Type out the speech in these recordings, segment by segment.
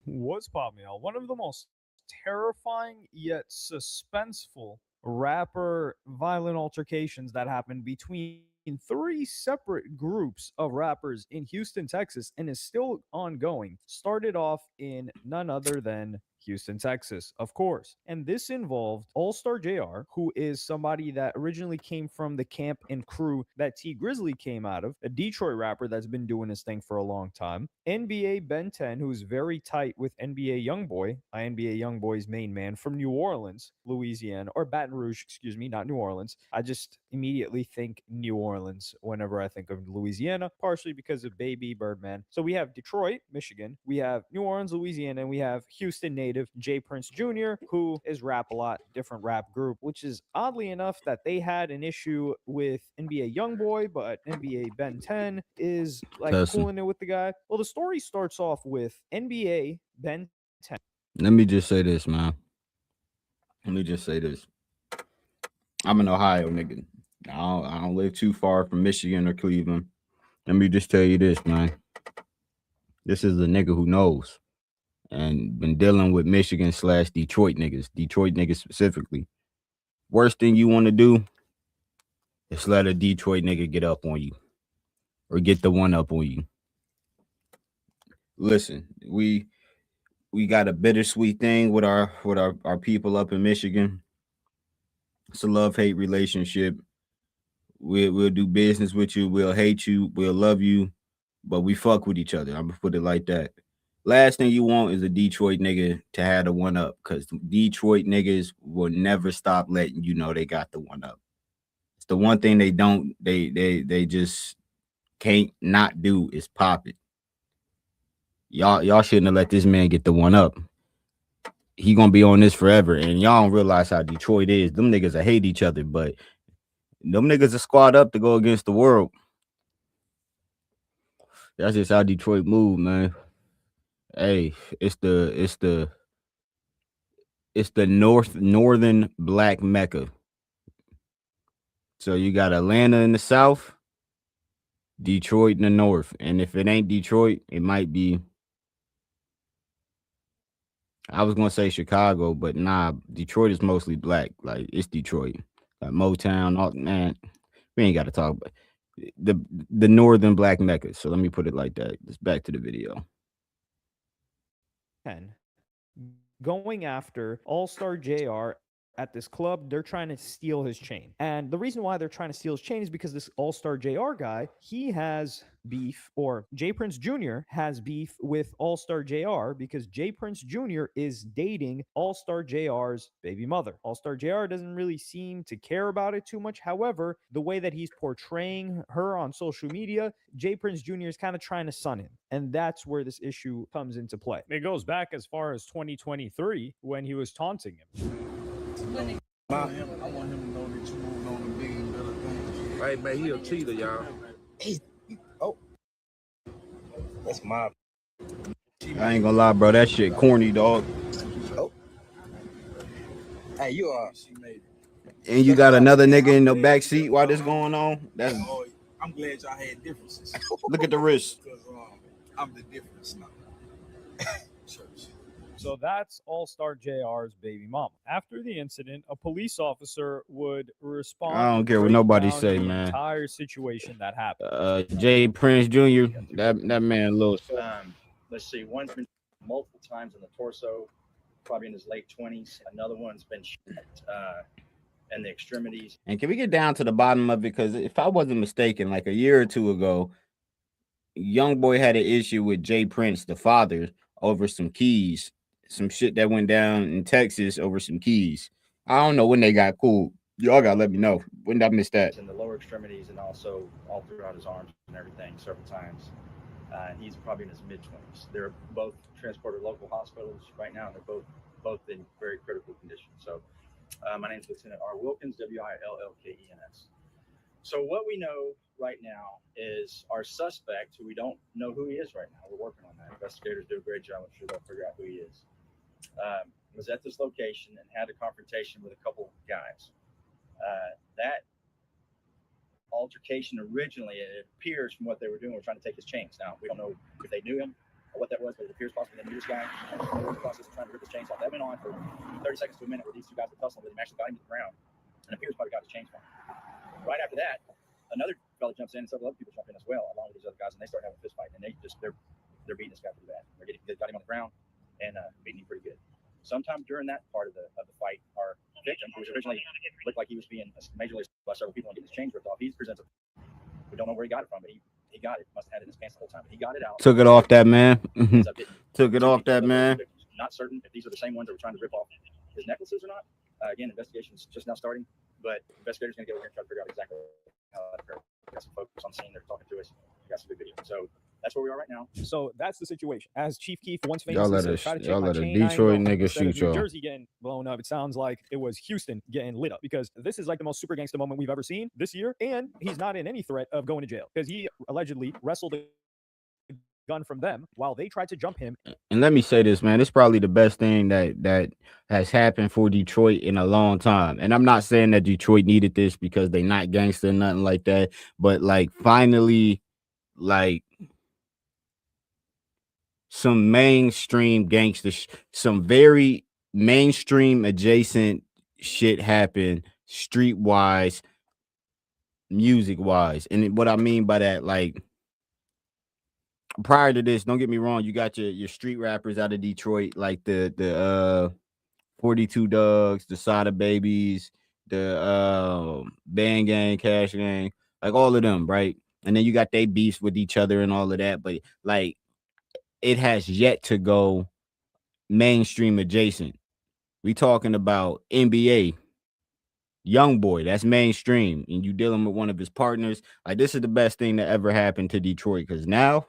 What's popping, y'all? One of the most terrifying yet suspenseful rapper violent altercations that happened between three separate groups of rappers in Houston, Texas, and is still ongoing, started off in none other than Houston, Texas, of course. And this involved All Star JR, who is somebody that originally came from the camp and crew that T Grizzly came out of, a Detroit rapper that's been doing his thing for a long time. NBA Ben 10, who's very tight with NBA Youngboy, NBA Youngboy's main man from New Orleans, Louisiana, or Baton Rouge, excuse me, not New Orleans. I just immediately think New Orleans whenever I think of Louisiana, partially because of Baby Birdman. So we have Detroit, Michigan, we have New Orleans, Louisiana, and we have Houston native Jay Prince Jr., who is Rap a Lot, different rap group, which is oddly enough that they had an issue with NBA Youngboy, but NBA Ben 10 is like cooling it with the guy. Well, the story starts off with NBA Ben 10. Let me just say this, man. Let me just say this. I'm an Ohio nigga. I don't live too far from Michigan or Cleveland. Let me just tell you this, man. This is a nigga who knows and been dealing with Michigan / Detroit niggas specifically. Worst thing you want to do is let a Detroit nigga get up on you or get the one up on you. Listen, we got a bittersweet thing with our people up in Michigan. It's a love-hate relationship. We'll do business with you, we'll hate you, we'll love you, but we fuck with each other. I'm gonna put it like that. Last thing you want is a Detroit nigga to have the one up, because Detroit niggas will never stop letting you know they got the one up. It's the one thing they just can't not do is pop it. Y'all shouldn't have let this man get the one up. He gonna be on this forever, and y'all don't realize how Detroit is. Them niggas that hate each other, but them niggas are squad up to go against the world. That's just how Detroit move, man. Hey, it's the northern black mecca. So you got Atlanta in the south, Detroit in the north, and if it ain't Detroit, it might be. I was gonna say Chicago, but nah, Detroit is mostly black. Like, it's Detroit, like Motown. All, man, we ain't got to talk about the northern black mecca. So let me put it like that. Let's back to the video. Going after All-Star JR at this club. They're trying to steal his chain. And the reason why they're trying to steal his chain is because this All-Star JR guy, he has beef, or Jay Prince Jr. has beef with All-Star JR because Jay Prince Jr. is dating All-Star JR's baby mother. All-Star JR doesn't really seem to care about it too much. However, the way that he's portraying her on social media, Jay Prince Jr. is kind of trying to sun him. And that's where this issue comes into play. It goes back as far as 2023 when he was taunting him. I want him to know that you moved on to bigger and better things. Hey, man, he a cheater, y'all. Oh, that's my. I ain't gonna lie, bro. That shit corny, dog. Oh, hey, you are. And you got another nigga in the back seat while this going on. That's. Oh, I'm glad y'all had differences. Look at the wrist. Because I'm the difference now. So that's All-Star JR's baby mama. After the incident, a police officer would respond. I don't care what nobody say, man. Entire situation that happened. Jay Prince Jr. That man, little. Let's see. One's been multiple times in the torso, probably in his late 20s. Another one's been shot in the extremities. And can we get down to the bottom of it? Because if I wasn't mistaken, like a year or two ago, Youngboy had an issue with Jay Prince, the father, over some keys. Some shit that went down in Texas over some keys. I don't know when they got cool. Y'all gotta let me know. When did I miss that? In the lower extremities and also all throughout his arms and everything several times. He's probably in his mid-20s. They're both transported to local hospitals right now. They're both in very critical condition. So my name is Lieutenant R. Wilkins, Willkens. So what we know right now is our suspect, who we don't know who he is right now. We're working on that. Investigators do a great job. I'm sure they'll figure out who he is. was at this location and had a confrontation with a couple guys. That altercation originally, it appears from what they were doing, were trying to take his chains. Now, we don't know if they knew him or what that was, but it appears possibly they knew this guy. They were in the process of trying to rip his chains off. That went on for 30 seconds to a minute where these two guys were tussling with him, actually got him to the ground, and appears probably got his chains from him. Right after that, another fella jumps in and several other people jump in as well, along with these other guys, and they start having a fist fight, and they're beating this guy pretty bad. They got him on the ground and beating him pretty good. Sometime during that part of the fight, our victim, who was originally looked like he was being majorly assaulted by several people and getting his chains ripped off, he presents we don't know where he got it from, but he got it. Must have had it in his pants the whole time. But he got it out. Took it off that man. Took it off that man. Not certain if these are the same ones that were trying to rip off his necklaces or not. Again, investigation is just now starting, but investigators are going to go over here and try to figure out exactly how that occurred. We got some folks on the scene that are talking to us. We got some good video. So that's where we are right now. So that's the situation. As Chief Keef once y'all famously let said, y'all let a Detroit nigga shoot New y'all. Jersey getting blown up. It sounds like it was Houston getting lit up, because this is like the most super gangster moment we've ever seen this year, and he's not in any threat of going to jail because he allegedly wrestled a gun from them while they tried to jump him. And let me say this, man, it's probably the best thing that has happened for Detroit in a long time. And I'm not saying that Detroit needed this because they not gangster, nothing like that, but like finally, like some mainstream gangster, some very mainstream adjacent shit happened streetwise, music wise. And what I mean by that, like, prior to this, don't get me wrong, you got your street rappers out of Detroit, like the 42 Dogs, the Sada Babies, the Band Gang, Cash Gang, like all of them, right? And then you got they beefs with each other and all of that, but like it has yet to go mainstream adjacent. We talking about NBA, Young Boy, that's mainstream, and you dealing with one of his partners. Like, this is the best thing that ever happened to Detroit, because now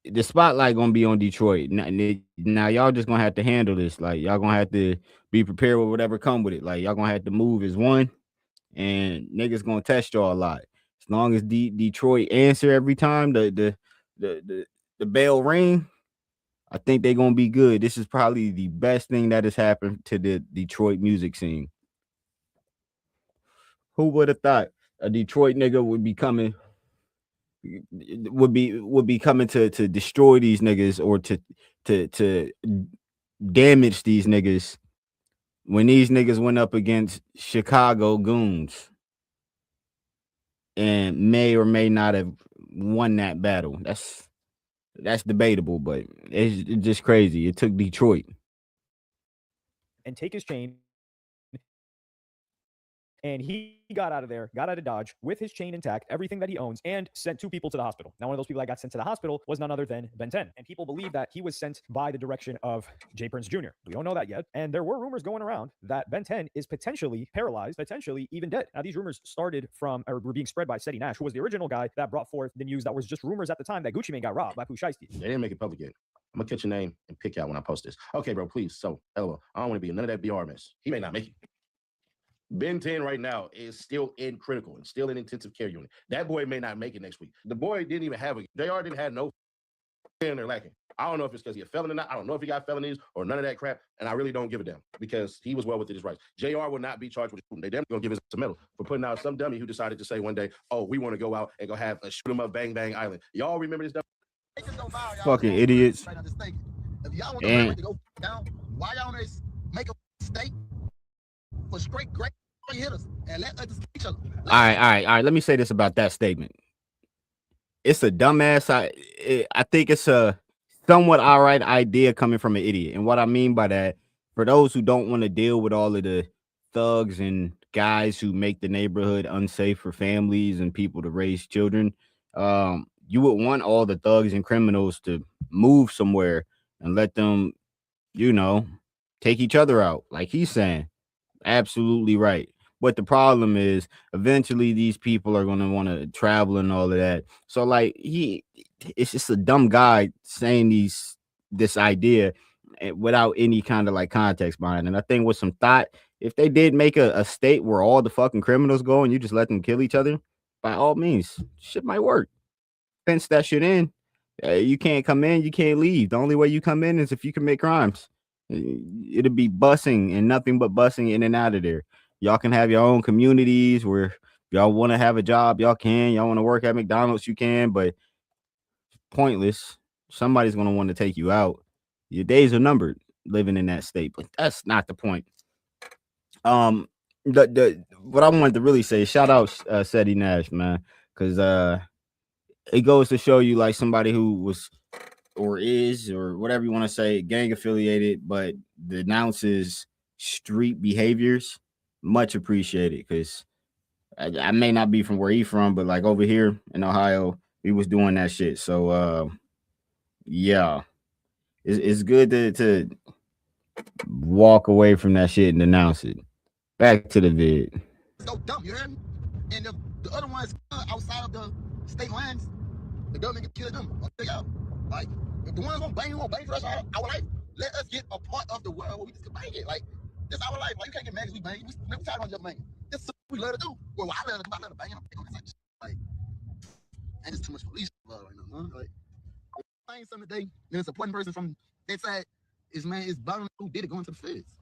the spotlight gonna be on Detroit. Now y'all just gonna have to handle this. Like, y'all gonna have to be prepared with whatever come with it. Like, y'all gonna have to move as one, and niggas gonna test y'all a lot. As long as Detroit answer every time the bell ring, I think they're gonna be good. This is probably the best thing that has happened to the Detroit music scene. Who would have thought a Detroit nigga would be coming to destroy these niggas, or to damage these niggas, when these niggas went up against Chicago goons and may or may not have won that battle. That's debatable, but it's just crazy. It took Detroit. And take his chain. And he got out of there, got out of Dodge with his chain intact, everything that he owns, and sent 2 people to the hospital. Now, one of those people that got sent to the hospital was none other than Ben 10. And people believe that he was sent by the direction of Jay Prince Jr. We don't know that yet. And there were rumors going around that Ben 10 is potentially paralyzed, potentially even dead. Now, these rumors started from, or were being spread by Seti Nash, who was the original guy that brought forth the news that was just rumors at the time that Gucci Mane got robbed by Pooh Shiesty. They didn't make it public yet. I'm gonna catch your name and pick out when I post this. Okay, bro, please. So, LOL. I don't want to be in none of that BR mess. He may not make it. Ben 10 right now is still in critical and still in intensive care unit. That boy may not make it next week. The boy didn't even have JR didn't have no in there lacking. I don't know if it's because he a felon or not. I don't know if he got felonies or none of that crap. And I really don't give a damn because he was well within his rights. JR will not be charged with shooting. They damn gonna give us a medal for putting out some dummy who decided to say one day, oh, we want to go out and go have a shoot 'em up bang bang island. Y'all remember this stuff? Fucking idiots. If y'all want the to go down, why y'all make a mistake for straight great hitters and let others each other? All right. Let me say this about that statement. It's a dumbass. I think it's a somewhat all right idea coming from an idiot. And what I mean by that, for those who don't want to deal with all of the thugs and guys who make the neighborhood unsafe for families and people to raise children, you would want all the thugs and criminals to move somewhere and let them, take each other out, like he's saying. Absolutely right. But the problem is, eventually these people are going to want to travel and all of that. So, like, it's just a dumb guy saying this idea without any kind of like context behind it. And I think with some thought, if they did make a state where all the fucking criminals go and you just let them kill each other, by all means, shit might work. Fence that shit in. You can't come in, you can't leave. The only way you come in is if you commit crimes. It'll be bussing and nothing but bussing in and out of there. Y'all can have your own communities where y'all want to have a job, y'all can. Y'all want to work at McDonald's, you can, but pointless. Somebody's gonna want to take you out. Your days are numbered living in that state, but that's not the point. The what I wanted to really say, shout out Seti Nash, man, because it goes to show you like somebody who was or is or whatever you want to say gang affiliated, but denounces street behaviors. Much appreciated, because I may not be from where he from, but like over here in Ohio, we was doing that shit. So yeah, it's good to walk away from that shit and denounce it. Back to the vid. So dumb, you heard me? And if the other ones outside of the state lines, the government can kill them. I'll figure out. Like, if the ones won't bang for us our life, let us get a part of the world where we just can bang it. Like, this is our life. Like, you can't get mad because we bang. We tired of just banging. This is what we love to do. Well, I love to do. I love to bang. Like, and it's too much police love right now, huh? Like, I ain't something today. Then it's a one person from that side is bound who did it going to the feds.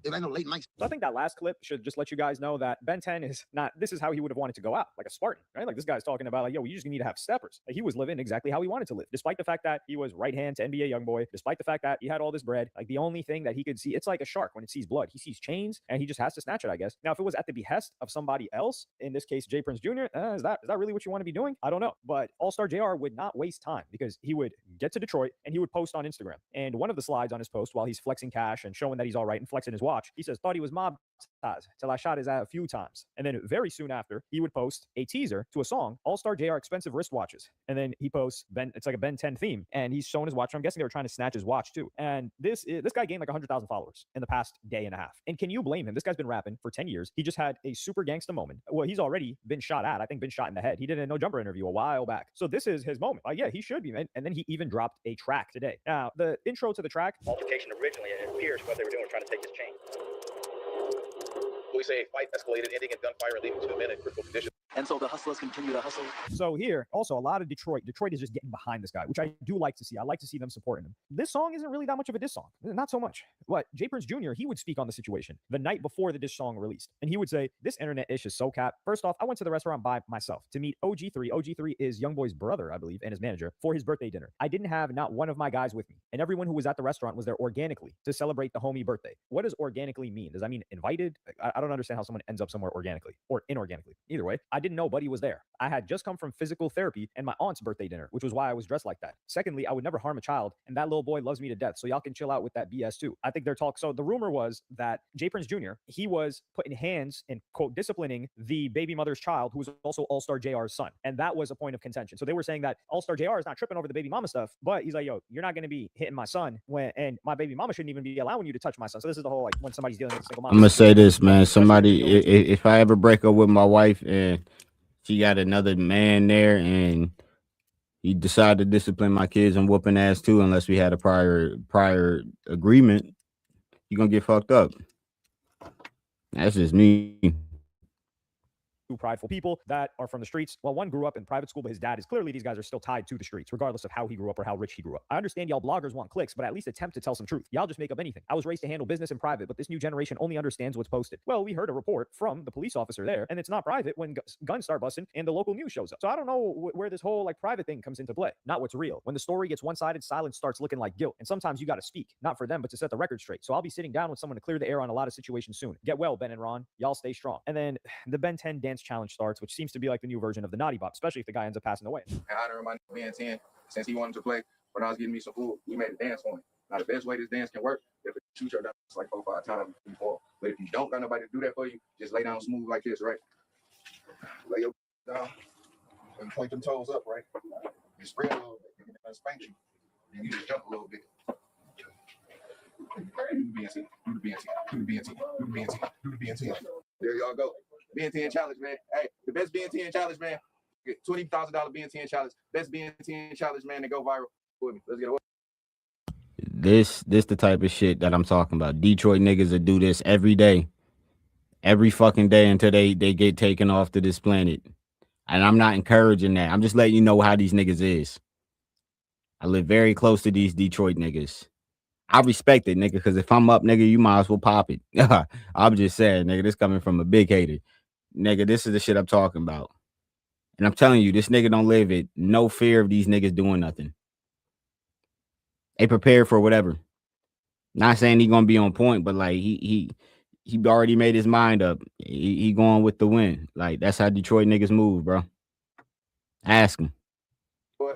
If ain't no late night. So I think that last clip should just let you guys know that Ben 10 is not, this is how he would have wanted to go out, like a Spartan, right? Like this guy's talking about like, yo, you just need to have steppers. Like he was living exactly how he wanted to live, despite the fact that he was right hand to NBA YoungBoy, despite the fact that he had all this bread. Like the only thing that he could see, it's like a shark when it sees blood. He sees chains and he just has to snatch it, I guess. Now, if it was at the behest of somebody else, in this case, J Prince Jr., is that really what you want to be doing? I don't know. But All-Star JR would not waste time because he would get to Detroit and he would post on Instagram. And one of the slides on his post while he's flexing cash and showing that he's all right and flexing his watch, he says, thought he was mob ties till I shot his ass a few times. And then very soon after, he would post a teaser to a song, All-Star JR expensive wristwatches. And then he posts it's like a Ben 10 theme, and he's showing his watch. I'm guessing they were trying to snatch his watch too. And this guy gained like 100,000 followers in the past day and a half. And can you blame him? This guy's been rapping for 10 years. He just had a super gangsta moment. Well, he's already been shot at. I think been shot in the head. He did a No Jumper interview a while back. So this is his moment. Yeah, he should be, man. And then he even dropped a track today. Now, the intro to the track. Altercation originally, and it appears what they were doing was trying to take his chain. Police say a fight escalated, ending in gunfire and leaving 2 men in critical condition. And so the hustlers continue to hustle. So here, also a lot of Detroit is just getting behind this guy, which I do like to see. I like to see them supporting him. This song isn't really that much of a diss song. Not so much. But J Prince Jr., he would speak on the situation the night before the diss song released. And he would say, this internet ish is so cap. First off, I went to the restaurant by myself to meet OG3. OG3 is YoungBoy's brother, I believe, and his manager for his birthday dinner. I didn't have not one of my guys with me. And everyone who was at the restaurant was there organically to celebrate the homie birthday. What does organically mean? Does that mean invited? I don't understand how someone ends up somewhere organically or inorganically. Either way, I didn't know Buddy was there. I had just come from physical therapy and my aunt's birthday dinner, which was why I was dressed like that. Secondly, I would never harm a child, and that little boy loves me to death, so y'all can chill out with that BS too. I think they're talking. So the rumor was that J Prince Jr., he was putting hands and quote disciplining the baby mother's child, who was also All-Star JR's son, and that was a point of contention. So they were saying that All-Star JR is not tripping over the baby mama stuff, but he's like, yo, you're not going to be hitting my son and my baby mama shouldn't even be allowing you to touch my son. So this is the whole like when somebody's dealing with a single mom. I'm gonna say this, man. Somebody, if I ever break up with my wife and she got another man there and he decided to discipline my kids and whooping ass too, unless we had a prior agreement, you're gonna get fucked up. That's just me. Prideful people that are from the streets. Well, one grew up in private school, but his dad is clearly, these guys are still tied to the streets, regardless of how he grew up or how rich he grew up. I understand y'all bloggers want clicks, but at least attempt to tell some truth. Y'all just make up anything. I was raised to handle business in private, but this new generation only understands what's posted. Well, we heard a report from the police officer there, and it's not private when guns start busting and the local news shows up. So I don't know where this whole like private thing comes into play. Not what's real. When the story gets one-sided, silence starts looking like guilt. And sometimes you got to speak, not for them, but to set the record straight. So I'll be sitting down with someone to clear the air on a lot of situations soon. Get well, Ben and Ron. Y'all stay strong. And then the Ben 10 dance challenge starts, which seems to be like the new version of the Naughty Bop, especially if the guy ends up passing away. In honor of my Ben 10, since he wanted to play, when I was getting me some food, we made a dance for him. Now, the best way this dance can work, if you shoot your down, it's like 4 or 5 times before. But if you don't got nobody to do that for you, just lay down smooth like this, right? Lay your down and point them toes up, right? You spread a little bit, and then spank you. And you just jump a little bit. Do the BNT, do the BNT, do the BNT, do the BNT, do the BNT. There y'all go. Ben 10 challenge, man. Hey, the best Ben 10 challenge, man. Get $20,000 Ben 10 challenge. Best Ben 10 challenge, man, to go viral with me. Let's get it. This the type of shit that I'm talking about. Detroit niggas that do this every day. Every fucking day until they get taken off to this planet. And I'm not encouraging that. I'm just letting you know how these niggas is. I live very close to these Detroit niggas. I respect it, nigga, because if I'm up, nigga, you might as well pop it. I'm just saying, nigga, this coming from a big hater. Nigga, this is the shit I'm talking about. And I'm telling you, this nigga don't live it. No fear of these niggas doing nothing. They prepared for whatever. Not saying he gonna be on point, but like he already made his mind up. He going with the win. Like that's how Detroit niggas move, bro. Ask him.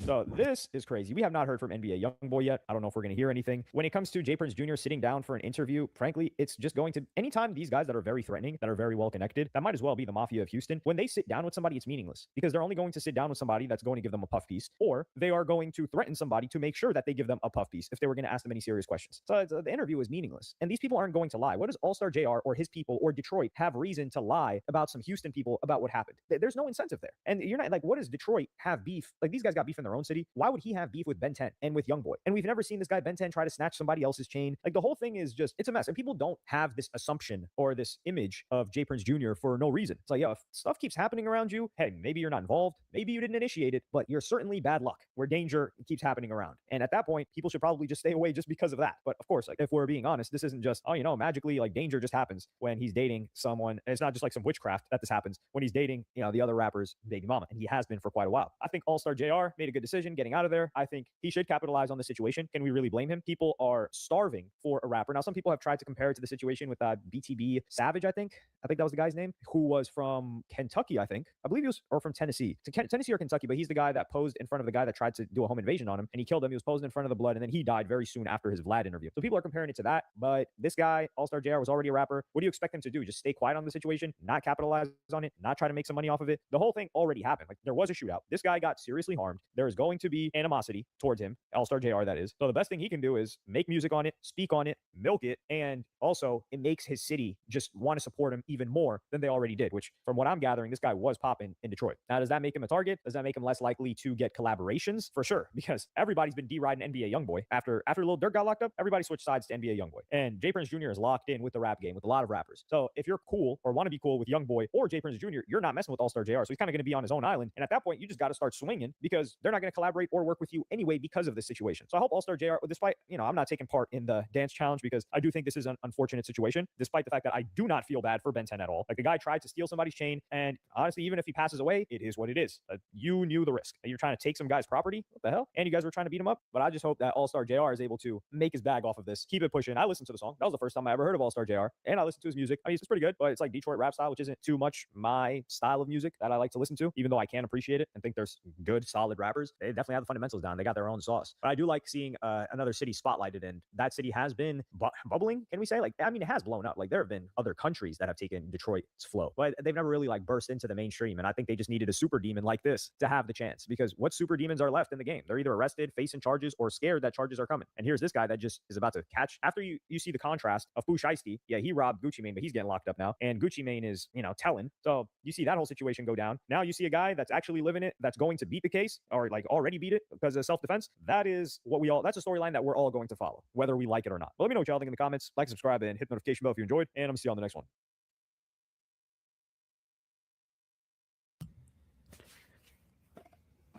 So this is crazy. We have not heard from NBA Youngboy yet. I don't know if we're going to hear anything. When it comes to J. Prince Jr. sitting down for an interview, frankly, it's just going to, anytime these guys that are very threatening, that are very well connected, that might as well be the mafia of Houston. When they sit down with somebody, it's meaningless because they're only going to sit down with somebody that's going to give them a puff piece, or they are going to threaten somebody to make sure that they give them a puff piece if they were going to ask them any serious questions. So the interview is meaningless. And these people aren't going to lie. What does All-Star JR or his people or Detroit have reason to lie about some Houston people about what happened? There's no incentive there. And you're not like, what does Detroit have beef? Like these guys got beef in their own city. Why would he have beef with Ben 10 and with Youngboy? And we've never seen this guy Ben 10 try to snatch somebody else's chain. Like the whole thing is just, it's a mess. And people don't have this assumption or this image of J. Prince Jr. for no reason. It's like, yo, if stuff keeps happening around you, hey, maybe you're not involved, maybe you didn't initiate it, but you're certainly bad luck where danger keeps happening around. And at that point, people should probably just stay away just because of that. But of course, like if we're being honest, this isn't just, oh, you know, magically like danger just happens when he's dating someone. And it's not just like some witchcraft that this happens when he's dating, you know, the other rapper's baby mama. And he has been for quite a while. I think All-Star JR made a good decision getting out of there. I think he should capitalize on the situation. Can we really blame him? People are starving for a rapper. Now, some people have tried to compare it to the situation with BTB Savage, I think that was the guy's name, who was from Kentucky, I think. I believe he was, or from Tennessee. Tennessee or Kentucky, but he's the guy that posed in front of the guy that tried to do a home invasion on him, and he killed him. He was posing in front of the blood, and then he died very soon after his Vlad interview. So people are comparing it to that, but this guy, All-Star JR, was already a rapper. What do you expect him to do? Just stay quiet on the situation, not capitalize on it, not try to make some money off of it? The whole thing already happened. Like, there was a shootout. This guy got seriously harmed. There is going to be animosity towards him, All-Star JR, that is. So the best thing he can do is make music on it, speak on it, milk it, and also it makes his city just want to support him even more than they already did, which from what I'm gathering, this guy was popping in Detroit. Now, does that make him a target? Does that make him less likely to get collaborations? For sure, because everybody's been deriding NBA Youngboy. After Lil Durk got locked up, everybody switched sides to NBA Youngboy. And J. Prince Jr. is locked in with the rap game with a lot of rappers. So if you're cool or want to be cool with Youngboy or J. Prince Jr., you're not messing with All-Star JR. So he's kind of going to be on his own island. And at that point, you just got to start swinging because they're not going to collaborate or work with you anyway because of this situation. So I hope All-Star JR, despite, you know, I'm not taking part in the dance challenge because I do think this is an unfortunate situation, despite the fact that I do not feel bad for Ben 10 at all. Like the guy tried to steal somebody's chain, and honestly, even if he passes away, it is what it is. You knew the risk. You're trying to take some guy's property. What the hell? And you guys were trying to beat him up. But I just hope that All-Star JR is able to make his bag off of this, keep it pushing. I listened to the song. That was the first time I ever heard of All-Star JR, and I listened to his music. I mean, it's pretty good, but it's like Detroit rap style, which isn't too much my style of music that I like to listen to, even though I can appreciate it and think there's good, solid rappers. They definitely have the fundamentals down. They got their own sauce. But I do like seeing another city spotlighted, and that city has been bubbling, can we say? Like, I mean, it has blown up. Like, there have been other countries that have taken Detroit's flow, but they've never really like burst into the mainstream. And I think they just needed a super demon like this to have the chance, because what super demons are left in the game? They're either arrested, facing charges, or scared that charges are coming. And here's this guy that just is about to catch. After you see the contrast of Pooh Shiesty, yeah, he robbed Gucci Mane, but he's getting locked up now, and Gucci Mane is, you know, telling. So you see that whole situation go down. Now you see a guy that's actually living it, that's going to beat the case, or like already beat it because of self-defense. That is what that's a storyline that we're all going to follow, whether we like it or not. But let me know what y'all think in the comments. Like, subscribe, and hit the notification bell if you enjoyed, and I'm gonna see you on the next one.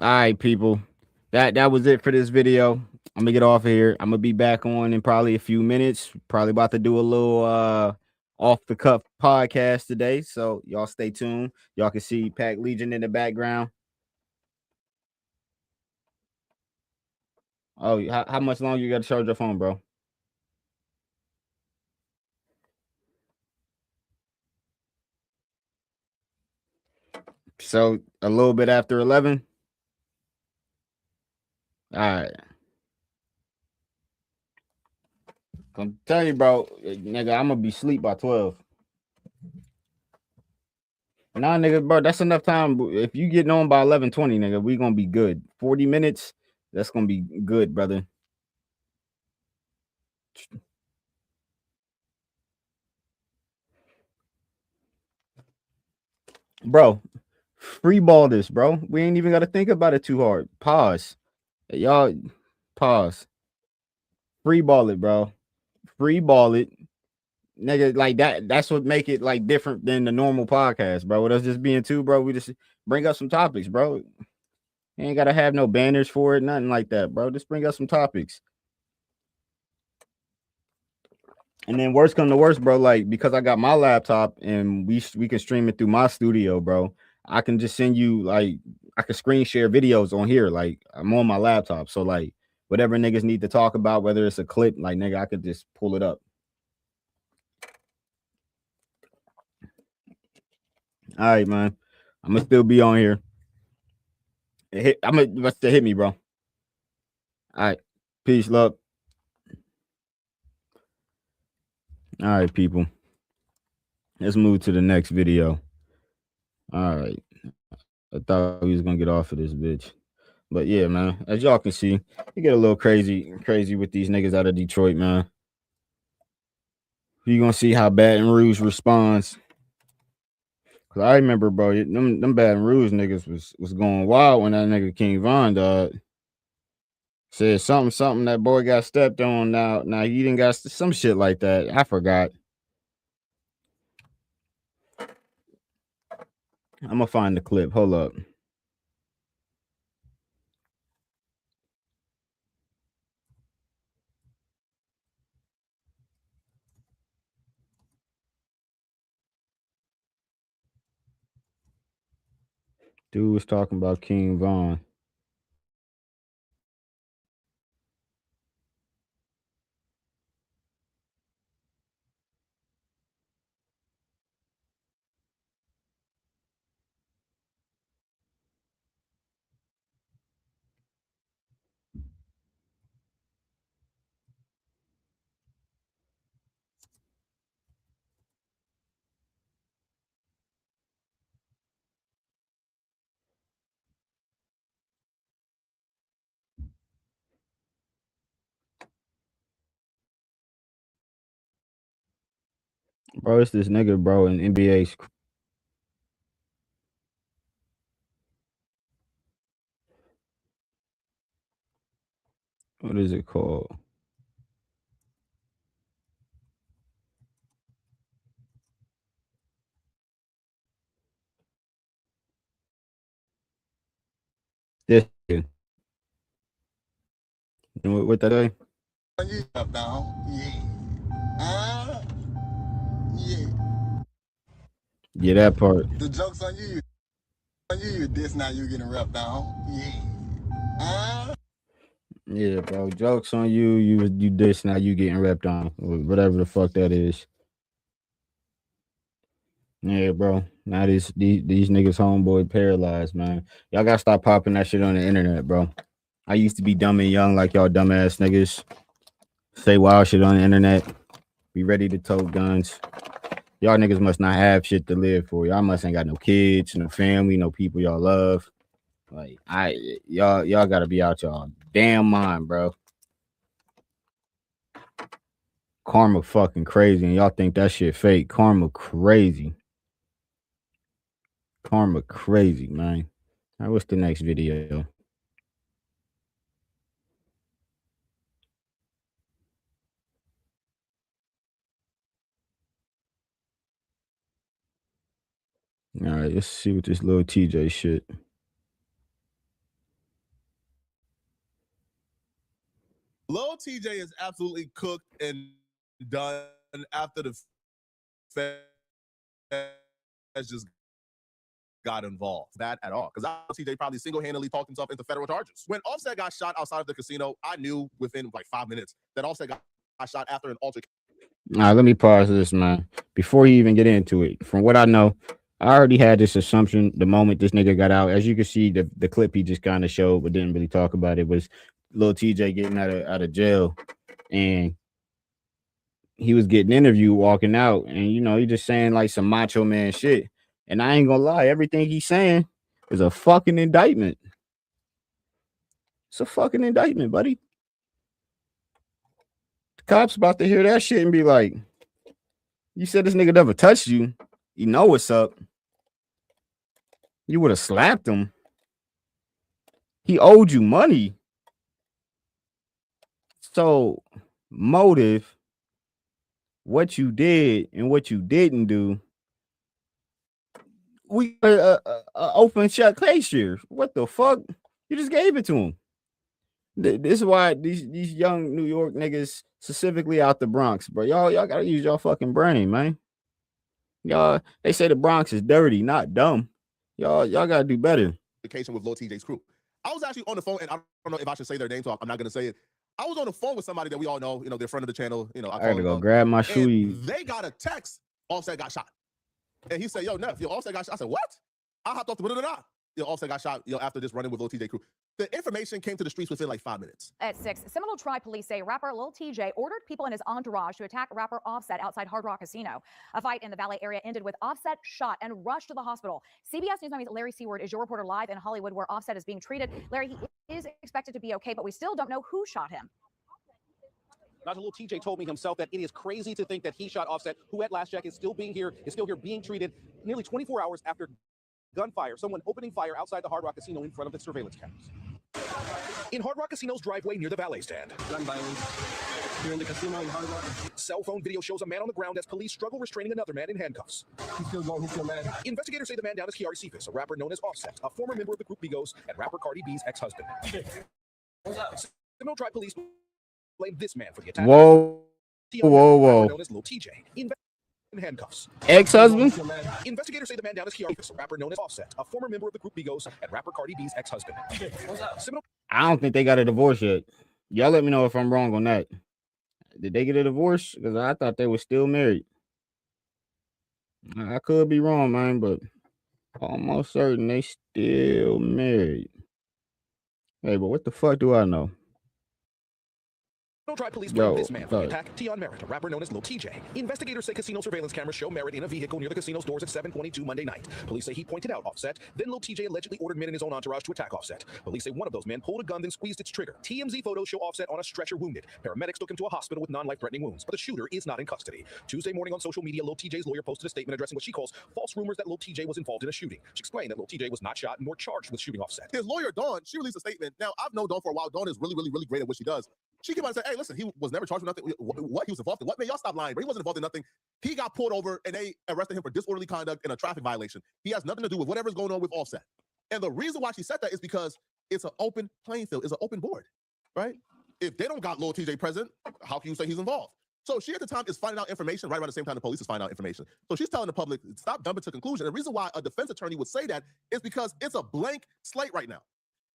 All right, people. That was it for this video. I'm gonna get off of here. I'm gonna be back on in probably a few minutes. Probably about to do a little off the cuff podcast today. So y'all stay tuned. Y'all can see Pack Legion in the background. Oh, how much longer you got to charge your phone, bro? So a little bit after 11. All right. I'm telling you, bro, nigga, I'm gonna be asleep by 12. Nah, nigga, bro, that's enough time. If you get on by 11:20, nigga, we gonna be good. 40 minutes, that's gonna be good, brother. Bro, free ball this, bro. We ain't even gotta think about it too hard. Pause. Y'all, pause. Free ball it, bro. Free ball it. Nigga, like that's what make it like different than the normal podcast, bro. With us just being two, bro, we just bring up some topics, bro. You ain't gotta have no banners for it, nothing like that, bro. Just bring us some topics. And then worst come to worst, bro, like because I got my laptop and we can stream it through my studio, bro. I can just send you like I can screen share videos on here. Like I'm on my laptop. So like whatever niggas need to talk about, whether it's a clip, like nigga, I could just pull it up. All right, man. I'm gonna still be on here. I'm gonna hit me, bro. All right. Peace, love. All right, people. Let's move to the next video. All right. I thought we was gonna get off of this bitch. But yeah, man, as y'all can see, you get a little crazy with these niggas out of Detroit, man. You gonna see how Baton Rouge responds. Cause I remember, bro, them Baton Rouge niggas was going wild when that nigga King Von died. Said something that boy got stepped on. Now he didn't got some shit like that. I forgot. I'm gonna find the clip. Hold up. Dude was talking about King Von. Bro, it's this nigga, bro, in NBA. What is it called? This. What that day? Yeah, that part. The joke's on you. On you, this now you getting rapped down. Yeah. Yeah, bro. Jokes on you. You this now you getting repped on. Whatever the fuck that is. Yeah, bro. Now these niggas homeboy paralyzed, man. Y'all gotta stop popping that shit on the internet, bro. I used to be dumb and young like y'all dumbass niggas. Say wild shit on the internet. Be ready to tote guns. Y'all niggas must not have shit to live for. Y'all must ain't got no kids, no family, no people y'all love. Like y'all gotta be out y'all damn mind, bro. Karma fucking crazy, and y'all think that shit fake. Karma crazy. Karma crazy, man. All right, what's the next video? All right, let's see what this little TJ shit. Lil TJ is absolutely cooked and done after the Feds just got involved. That at all. Because TJ probably single-handedly talked himself into federal charges. When Offset got shot outside of the casino, I knew within like 5 minutes that Offset got shot after an altercation. All right, let me pause this, man. Before you even get into it, from what I know, I already had this assumption the moment this nigga got out. As you can see, the clip he just kind of showed but didn't really talk about it was Lil TJ getting out of jail, and he was getting interviewed walking out, and he just saying like some macho man shit. And I ain't gonna lie, everything he's saying is a fucking indictment. It's a fucking indictment, buddy. The cops about to hear that shit and be like, you said this nigga never touched you. You know what's up. You would have slapped him. He owed you money. So, motive, what you did and what you didn't do, we open shut case here. What the fuck? You just gave it to him. This is why these young New York niggas, specifically out the Bronx, bro. Y'all gotta use your fucking brain, man. Y'all, they say the Bronx is dirty, not dumb. Y'all gotta do better. Vacation with Lil TJ's crew. I was actually on the phone, and I don't know if I should say their name, so I'm not gonna say it. I was on the phone with somebody that we all know, they're friend of the channel. I gotta go grab my shoe. They got a text. Offset got shot, and he said, "Yo, Neff, Offset got shot." I said, "What?" I hopped off the blah. Offset got shot. After this running with Lil TJ crew. The information came to the streets within like 5 minutes. At 6, Seminole Tribe police say rapper Lil TJ ordered people in his entourage to attack rapper Offset outside Hard Rock Casino. A fight in the Valet area ended with Offset shot and rushed to the hospital. CBS News Miami's Larry Seward is your reporter live in Hollywood where Offset is being treated. Larry, he is expected to be okay, but we still don't know who shot him. Dr. Lil TJ told me himself that it is crazy to think that he shot Offset, who at last check is still here being treated nearly 24 hours after gunfire, someone opening fire outside the Hard Rock Casino in front of its surveillance cameras. In Hard Rock Casino's driveway near the valet stand. Gun violence here in the casino in Hard Rock. Cell phone video shows a man on the ground as police struggle restraining another man in handcuffs. He's still going, he's still mad. Investigators say the man down is Kiari Cephas, a rapper known as Offset, a former member of the group Migos and rapper Cardi B's ex-husband. Seminole Tribe police blame this man for the attack. Whoa. Known as Lil TJ. In handcuffs. Ex-husband? Investigators say the man down is Kiari Cephas, a rapper known as Offset, a former member of the group Migos and rapper Cardi B's ex-husband. I don't think they got a divorce yet. Y'all let me know if I'm wrong on that. Did they get a divorce? Because I thought they were still married. I could be wrong, man, but almost certain they still married. Hey, but what the fuck do I know? Tribe police blame this man for the attack. Tion Merritt, a rapper known as Lil TJ. Investigators say casino surveillance cameras show Merritt in a vehicle near the casino's doors at 7:22 Monday night. Police say he pointed out Offset. Then Lil TJ allegedly ordered men in his own entourage to attack Offset. Police say one of those men pulled a gun, then squeezed its trigger. TMZ photos show Offset on a stretcher wounded. Paramedics took him to a hospital with non-life-threatening wounds, but the shooter is not in custody. Tuesday morning on social media, Lil TJ's lawyer posted a statement addressing what she calls false rumors that Lil TJ was involved in a shooting. She explained that Lil TJ was not shot nor charged with shooting Offset. His lawyer, Dawn, she released a statement. Now, I've known Dawn for a while. Dawn is really, really, really great at what she does. She came out and said, hey, listen, he was never charged with nothing. What he was involved in? What? Man, y'all stop lying, but he wasn't involved in nothing. He got pulled over and they arrested him for disorderly conduct and a traffic violation. He has nothing to do with whatever's going on with Offset. And the reason why she said that is because it's an open playing field. It's an open board, right? If they don't got Lil TJ present, how can you say he's involved? So she at the time is finding out information right around the same time the police is finding out information. So she's telling the public, stop jumping to conclusion. And the reason why a defense attorney would say that is because it's a blank slate right now.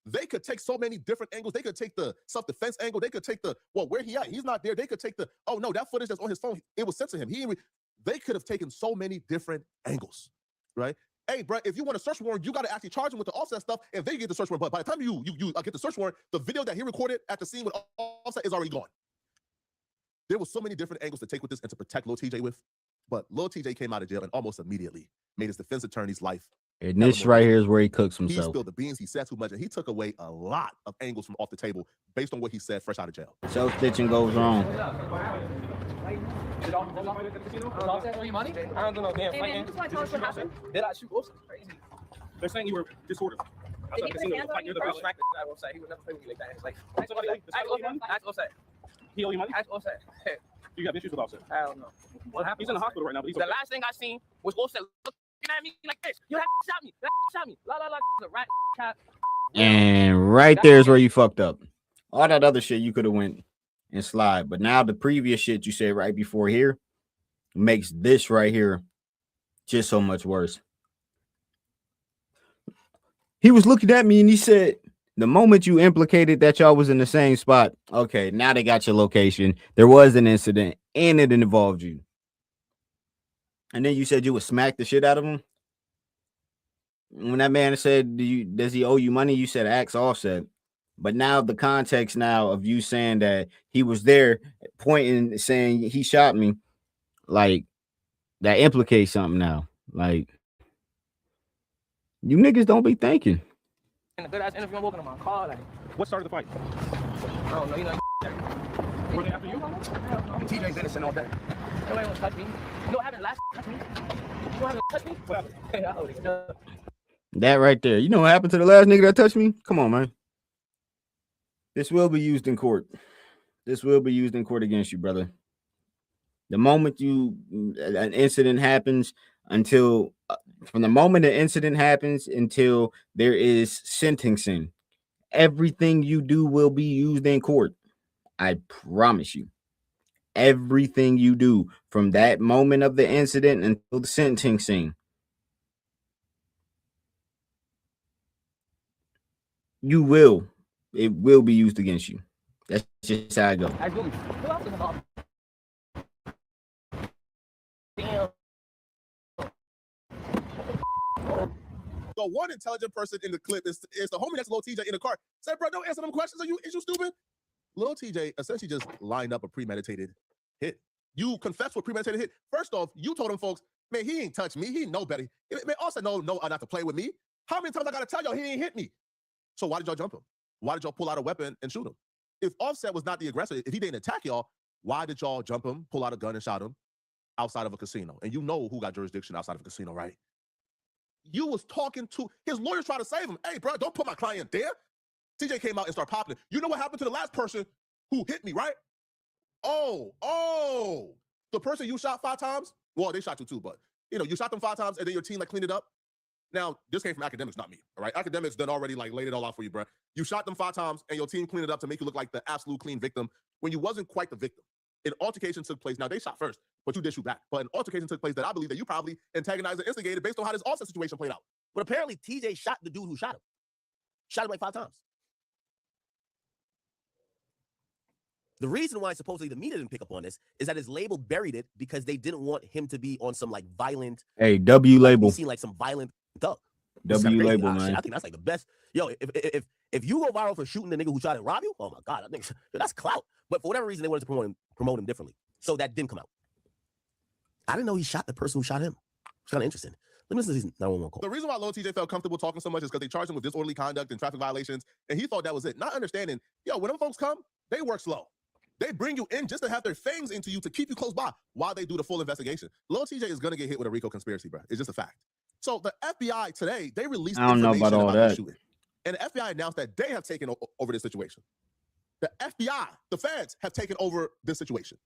They could take so many different angles. They could take the self-defense angle. They could take the, well, where he at? He's not there. They could take the, oh no, that footage that's on his phone, it was sent to him. They could have taken so many different angles, right? Hey, bro, if you want a search warrant, you got to actually charge him with the Offset stuff, and they get the search warrant. But by the time you get the search warrant, the video that he recorded at the scene with Offset is already gone. There was so many different angles to take with this and to protect Lil TJ with. But Lil TJ came out of jail and almost immediately made his defense attorney's life. And this right here is where he cooks himself. He spilled the beans. He said too much, and he took away a lot of angles from off the table based on what he said fresh out of jail. Self-stitching goes wrong. Did Offset owe you money? I don't do no damn fighting. You just want to tell us what happened? Did I shoot Offset? Crazy. They're saying you were disordered. Did he put his hands on you first? I will say he would never play with you like that. It's like, ask Offset. He owe you money? Ask Offset. Do you have issues with Offset? I don't know. What happened? He's in the hospital right now, but he's okay. The last thing I seen was Offset looking at me like this. You have shot me. Shot me. La la la. The rat cat. And right there is where you fucked up. All that other shit you could have went and slide, but now the previous shit you said right before here makes this right here just so much worse. He was looking at me and he said, the moment you implicated that y'all was in the same spot, okay, now they got your location. There was an incident and it involved you. And then you said you would smack the shit out of him. When that man said, does he owe you money? You said ask Offset. But now the context now of you saying that he was there pointing, saying he shot me, like that implicates something now. Like you niggas don't be thinking. And a good ass interview, I'm walking on my car. Like, what started the fight? I don't know. You know, were they after you? TJ's innocent all day. Nobody wants to touch me. You know what happened last? Touch me. You know what touch me? What happened? That right there. You know what happened to the last nigga that touched me? Come on, man. This will be used in court. This will be used in court against you, brother. The moment an incident happens from the moment an incident happens until there is sentencing, Everything you do will be used in court. I promise you. Everything you do from that moment of the incident until the sentencing scene. You will. It will be used against you. That's just how I go. Who else is involved? Damn. The one intelligent person in the clip is the homie that's Lil TJ in the car. Said, bro, don't answer them questions. Is you stupid? Lil TJ essentially just lined up a premeditated hit. You confessed with premeditated hit. First off, you told them folks, man, he ain't touched me. He know better. Man, also no, not to play with me. How many times I gotta tell y'all he ain't hit me? So why did y'all jump him? Why did y'all pull out a weapon and shoot him? If Offset was not the aggressor, if he didn't attack y'all, why did y'all jump him, pull out a gun and shot him outside of a casino? And you know who got jurisdiction outside of a casino, right? You was talking to his lawyers trying to save him. Hey, bro, don't put my client there. TJ came out and started popping it. You know what happened to the last person who hit me, right? Oh, the person you shot 5 times? Well, they shot you too, but you shot them 5 times and then your team cleaned it up. Now, this came from academics, not me, all right? Academics done already laid it all out for you, bro. You shot them 5 times and your team cleaned it up to make you look like the absolute clean victim when you wasn't quite the victim. An altercation took place. Now, they shot first, but you did shoot back. But an altercation took place that I believe that you probably antagonized and instigated based on how this Offset situation played out. But apparently, TJ shot the dude who shot him. Shot him like 5 times. The reason why supposedly the media didn't pick up on this is that his label buried it because they didn't want him to be on some violent. Hey, W label. He seemed like some violent thug. W label, man. Shit, I think that's like the best. Yo, if you go viral for shooting the nigga who tried to rob you, oh my God, I think that's clout. But for whatever reason, they wanted to promote him differently. So that didn't come out. I didn't know he shot the person who shot him. It's kind of interesting. Let me listen to these 911 calls. The reason why Lil TJ felt comfortable talking so much is because they charged him with disorderly conduct and traffic violations, and he thought that was it. Not understanding, when them folks come, they work slow. They bring you in just to have their fangs into you to keep you close by while they do the full investigation. Lil TJ is going to get hit with a RICO conspiracy, bro. It's just a fact. So the FBI today, they released information about the shooting. And the FBI announced that they have taken over this situation. The FBI, the feds, have taken over this situation.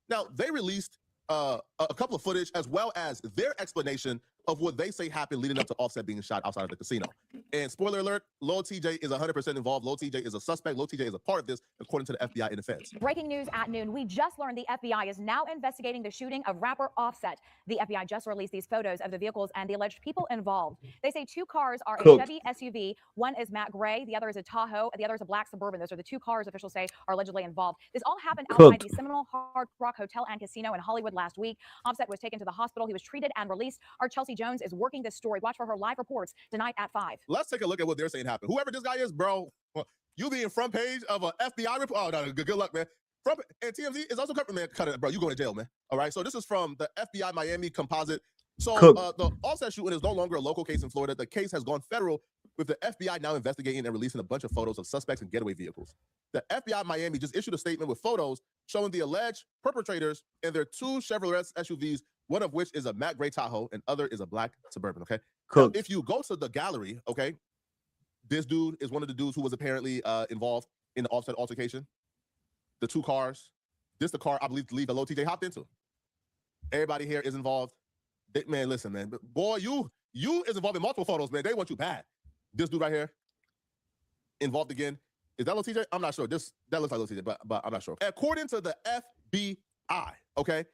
Now, they released a couple of footage as well as their explanation of what they say happened leading up to Offset being shot outside of the casino. And spoiler alert, Lil TJ is 100% involved. Lil TJ is a suspect. Lil TJ is a part of this, according to the FBI and the feds. Breaking news at noon. We just learned the FBI is now investigating the shooting of rapper Offset. The FBI just released these photos of the vehicles and the alleged people involved. They say 2 cars are a Chevy SUV. One is matte gray. The other is a Tahoe. The other is a black Suburban. Those are the 2 cars officials say are allegedly involved. This all happened outside the Seminole Hard Rock Hotel and Casino in Hollywood last week. Offset was taken to the hospital. He was treated and released. Our Chelsea Jones is working this story. Watch for her live reports tonight at 5. Let's take a look at what they're saying happened. Whoever this guy is, bro, you being front page of an FBI report. Oh, no, good luck, man. And TMZ is also covered, man. Cut it, bro. You going to jail, man. All right. So this is from the FBI Miami composite. So the Offset shooting is no longer a local case in Florida. The case has gone federal, with the FBI now investigating and releasing a bunch of photos of suspects in getaway vehicles. The FBI Miami just issued a statement with photos showing the alleged perpetrators and their 2 Chevrolet SUVs, one of which is a matte gray Tahoe and other is a black Suburban, okay? Now, if you go to the gallery, okay, this dude is one of the dudes who was apparently involved in the Offset altercation. The 2 cars, this the car I believe the Lil TJ hopped into. Everybody here is involved. Man, listen, man. Boy, you is involved in multiple photos, man. They want you bad. This dude right here, involved again. Is that Lil TJ? I'm not sure. That looks like Lil TJ, but I'm not sure. According to the FBI, okay,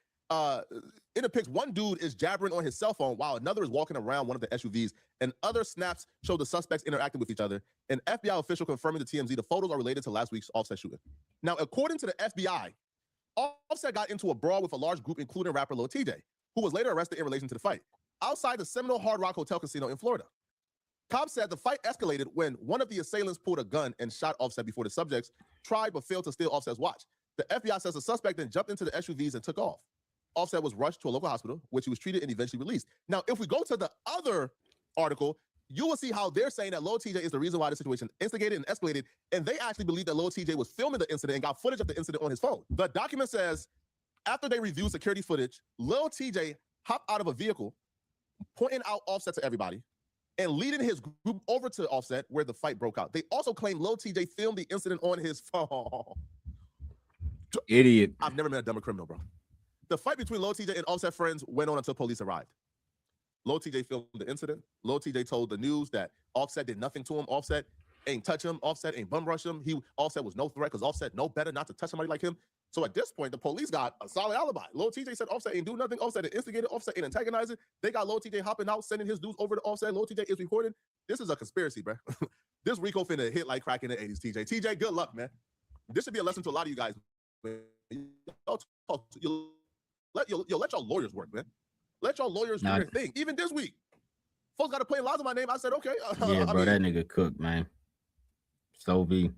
it depicts one dude is jabbering on his cell phone while another is walking around one of the SUVs, and other snaps show the suspects interacting with each other. An FBI official confirming to TMZ the photos are related to last week's Offset shooting. Now, according to the FBI, Offset got into a brawl with a large group, including rapper Lil TJ, who was later arrested in relation to the fight outside the Seminole Hard Rock Hotel Casino in Florida. Cops said the fight escalated when one of the assailants pulled a gun and shot Offset before the subjects tried but failed to steal Offset's watch. The FBI says the suspect then jumped into the SUVs and took off. Offset was rushed to a local hospital, which he was treated and eventually released. Now, if we go to the other article, you will see how they're saying that Lil TJ is the reason why the situation instigated and escalated, and they actually believe that Lil TJ was filming the incident and got footage of the incident on his phone. The document says, after they reviewed security footage, Lil TJ hopped out of a vehicle, pointing out Offset to everybody, and leading his group over to Offset where the fight broke out. They also claim Lil TJ filmed the incident on his phone. Idiot. I've never met a dumber criminal, bro. The fight between Lil TJ and Offset friends went on until police arrived. Lil TJ filmed the incident. Lil TJ told the news that Offset did nothing to him. Offset ain't touch him. Offset ain't bum rush him. Offset was no threat because Offset know better not to touch somebody like him. So at this point, the police got a solid alibi. Lil TJ said Offset ain't do nothing. Offset ain't instigated. Offset ain't antagonizing. They got Lil TJ hopping out, sending his dudes over to Offset. Lil TJ is recording. This is a conspiracy, bro. This Rico finna hit like crack in the 80s, TJ. TJ, good luck, man. This should be a lesson to a lot of you guys. You let your lawyers work, man. Let your lawyers do their thing. Even this week, folks got to play lots of my name. I said, okay. Yeah, bro, that nigga cooked, man. So V.